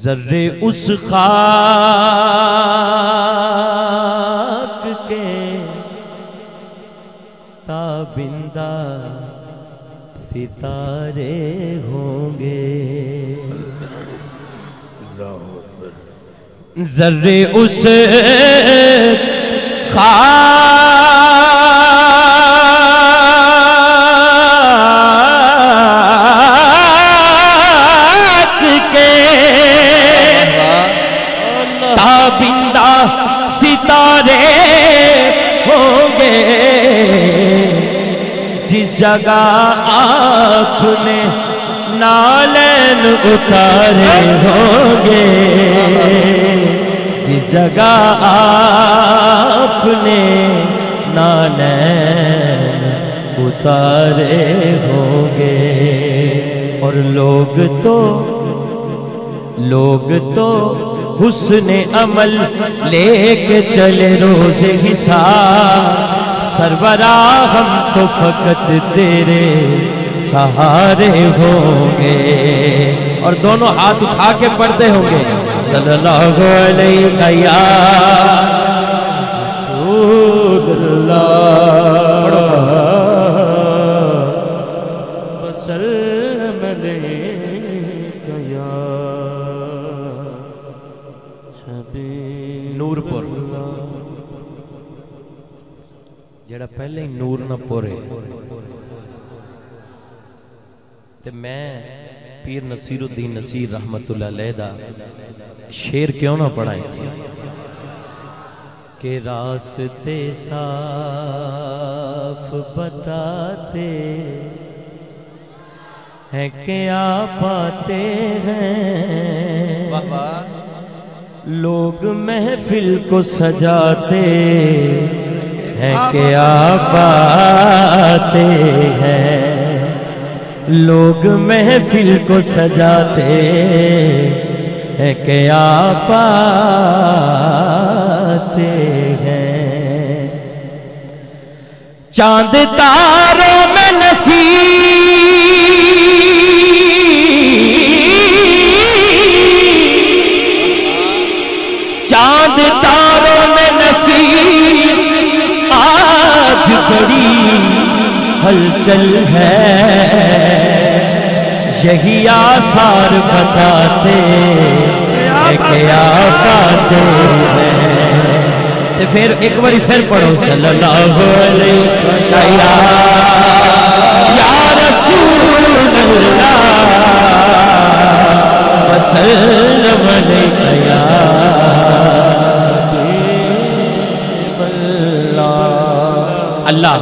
ذرے اس خاک کے تابندہ ستارے ہوں گے، ذرے اس خاک کے تابندہ ستارے ہوں گے، جس جگہ آپ نے نالین اتارے ہوں گے، جس جگہ آپ نے نالین اتارے ہوں گے، اور لوگ تو حسن عمل لے کے چلے روز حساب، سرورا ہم تو فقط تیرے سہارے ہوں گے، اور دونوں ہاتھ اٹھا کے پڑھتے ہوں گے صلی اللہ علیہ رسول اللہ وسلم علیک یا حبیب نور پر جڑا پہلے ہی نور نہ پورے تے میں پیر نصیر الدین نصیر رحمت اللہ علیہ دا شعر کیوں نہ پڑھائیں تھی کہ راستے صاف بتاتے ہیں کیا پاتے ہیں، لوگ محفل کو سجاتے ہیں کیا پاتے ہیں، لوگ محفل کو سجاتے ہیں کیا پاتے ہیں، چاند تاروں میں چاند تاروں میں نصیب آج بڑی ہلچل ہے، یہی آثار بتاتے ہیں کیا پاتے ہیں، تو پھر ایک باری پھر پڑھو صلی اللہ علیہ یا رسول اللہ وسلم علیہ یا حبیب اللہ۔ اللہ